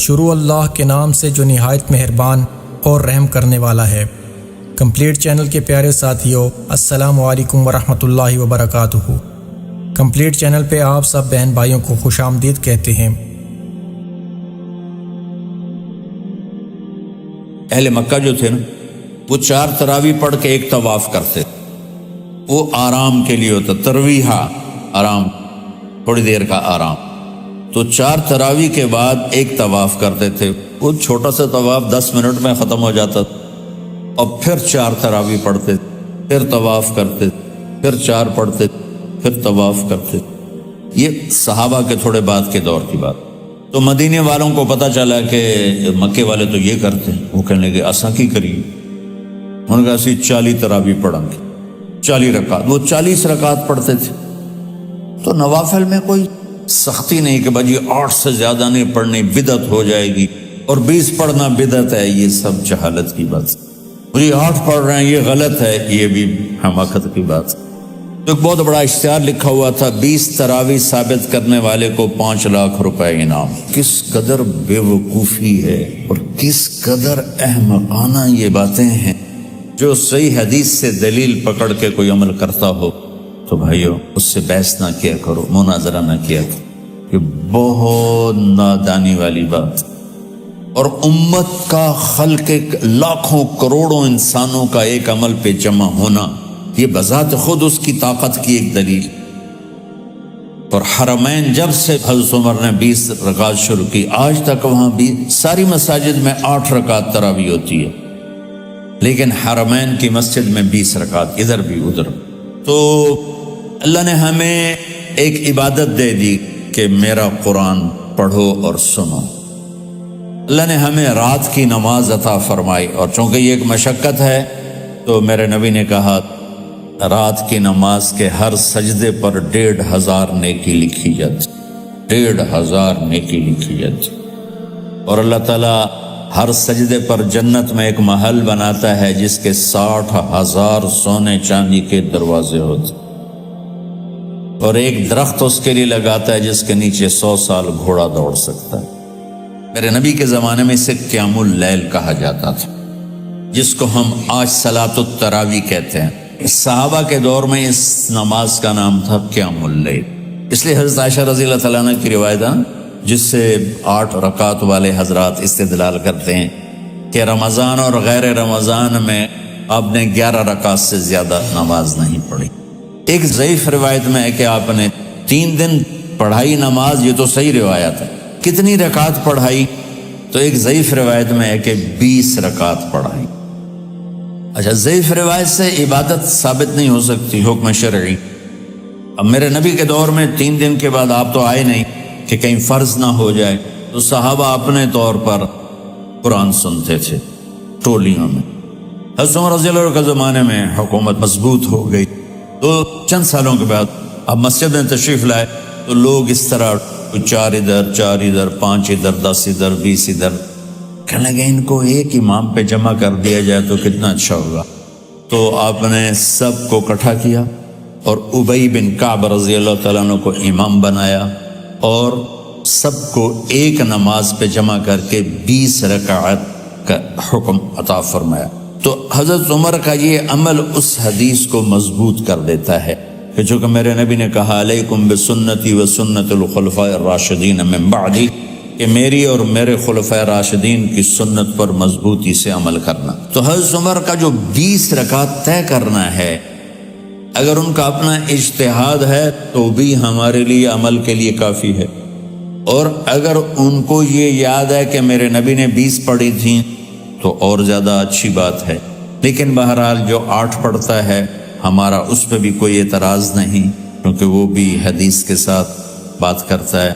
شروع اللہ کے نام سے جو نہایت مہربان اور رحم کرنے والا ہے۔ کمپلیٹ چینل کے پیارے ساتھیو، السلام علیکم ورحمۃ اللہ وبرکاتہ۔ کمپلیٹ چینل پہ آپ سب بہن بھائیوں کو خوش آمدید کہتے ہیں۔ اہل مکہ جو تھے نا، وہ 4 تراویح پڑھ کے ایک طواف کرتے، وہ آرام کے لیے ہوتا، ترویحہ آرام، تھوڑی دیر کا آرام۔ تو 4 تراویح کے بعد ایک طواف کرتے تھے، وہ چھوٹا سا طواف 10 منٹ میں ختم ہو جاتا، اور پھر 4 تراویح پڑھتے، پھر طواف کرتے، پھر 4 پڑھتے، پھر طواف کرتے۔ یہ صحابہ کے تھوڑے بعد کے دور کی بات۔ تو مدینے والوں کو پتہ چلا کہ مکے والے تو یہ کرتے ہیں، وہ کہنے لگے اساں کی کریے؟ انہوں نے کہا اسی 40 تراویح پڑھیں گے، 40 رکعت۔ وہ 40 رکعت پڑھتے تھے۔ تو نوافل میں کوئی سختی نہیں کہ بھائی 8 سے زیادہ نہیں پڑھنی، بدعت ہو جائے گی، اور 20 پڑھنا بدعت ہے، یہ سب جہالت کی بات۔ مجھے 8 پڑھ رہے ہیں یہ غلط ہے، یہ بھی حماقت کی بات۔ تو ایک بہت بڑا اشتہار لکھا ہوا تھا، 20 تراویح ثابت کرنے والے کو 5 لاکھ روپے انعام۔ کس قدر بے وقوفی ہے اور کس قدر احمقانہ یہ باتیں ہیں۔ جو صحیح حدیث سے دلیل پکڑ کے کوئی عمل کرتا ہو تو بھائیو اس سے بحث نہ کیا کرو، مناظرہ نہ کیا کرو، یہ بہت نادانی والی بات۔ اور امت کا خلق لاکھوں کروڑوں انسانوں کا ایک عمل پہ جمع ہونا، یہ بذات خود اس کی طاقت کی ایک دلیل۔ اور حرمین جب سے حضرت عمر نے 20 رکعت شروع کی، آج تک وہاں بھی ساری مساجد میں 8 رکعت تراویح ہوتی ہے، لیکن حرمین کی مسجد میں 20 رکعت، ادھر بھی ادھر۔ تو اللہ نے ہمیں ایک عبادت دے دی کہ میرا قرآن پڑھو اور سنو۔ اللہ نے ہمیں رات کی نماز عطا فرمائی، اور چونکہ یہ ایک مشقت ہے تو میرے نبی نے کہا رات کی نماز کے ہر سجدے پر 1500 نیکی لکھی جاتی، 1500 نیکی لکھی جاتی۔ اور اللہ تعالیٰ ہر سجدے پر جنت میں ایک محل بناتا ہے جس کے 60,000 سونے چاندی کے دروازے ہوتے، اور ایک درخت اس کے لیے لگاتا ہے جس کے نیچے 100 سال گھوڑا دوڑ سکتا ہے۔ میرے نبی کے زمانے میں اسے قیام اللیل کہا جاتا تھا، جس کو ہم آج صلاۃ التراویح کہتے ہیں۔ صحابہ کے دور میں اس نماز کا نام تھا قیام اللیل۔ اس لیے حضرت عائشہ رضی اللہ تعالیٰ عنہ کی روایت ہے جس سے 8 رکعت والے حضرات استدلال کرتے ہیں کہ رمضان اور غیر رمضان میں آپ نے 11 رکعت سے زیادہ نماز نہیں پڑھی۔ ایک ضعیف روایت میں ہے کہ آپ نے 3 دن پڑھائی نماز، یہ تو صحیح روایت ہے۔ کتنی رکعت پڑھائی؟ تو ایک ضعیف روایت میں ہے کہ 20 رکعت پڑھائی۔ اچھا، ضعیف روایت سے عبادت ثابت نہیں ہو سکتی، حکم شرعی۔ اب میرے نبی کے دور میں 3 دن کے بعد آپ تو آئے نہیں کہ کہیں فرض نہ ہو جائے، تو صحابہ اپنے طور پر قرآن سنتے تھے ٹولیوں میں۔ حضرت عمر رضی اللہ عنہ کے زمانے میں حکومت مضبوط ہو گئی، تو چند سالوں کے بعد اب مسجد میں تشریف لائے تو لوگ اس طرح 4 ادھر 4 ادھر 5 ادھر 10 ادھر 20 ادھر، کہنے لگے ان کو ایک امام پہ جمع کر دیا جائے تو کتنا اچھا ہوگا۔ تو آپ نے سب کو اکٹھا کیا اور ابی بن کعب رضی اللہ تعالیٰ عنہ کو امام بنایا، اور سب کو ایک نماز پہ جمع کر کے 20 رکعت کا حکم عطا فرمایا۔ تو حضرت عمر کا یہ عمل اس حدیث کو مضبوط کر دیتا ہے کہ چونکہ میرے نبی نے کہا علیکم بسنتی و سنت الخلفاء الراشدین من بعدی، کہ میری اور میرے خلفاء راشدین کی سنت پر مضبوطی سے عمل کرنا۔ تو حضرت عمر کا جو 20 رکعت طے کرنا ہے، اگر ان کا اپنا اجتہاد ہے تو بھی ہمارے لیے عمل کے لیے کافی ہے، اور اگر ان کو یہ یاد ہے کہ میرے نبی نے 20 پڑھی تھیں تو اور زیادہ اچھی بات ہے۔ لیکن بہرحال جو 8 پڑھتا ہے ہمارا اس پہ بھی کوئی اعتراض نہیں، کیونکہ وہ بھی حدیث کے ساتھ بات کرتا ہے،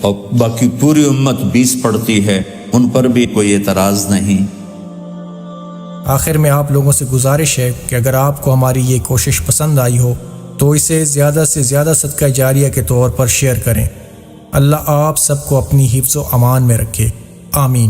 اور باقی پوری امت 20 پڑھتی ہے، ان پر بھی کوئی اعتراض نہیں۔ آخر میں آپ لوگوں سے گزارش ہے کہ اگر آپ کو ہماری یہ کوشش پسند آئی ہو تو اسے زیادہ سے زیادہ صدقہ جاریہ کے طور پر شیئر کریں۔ اللہ آپ سب کو اپنی حفظ و امان میں رکھے، آمین۔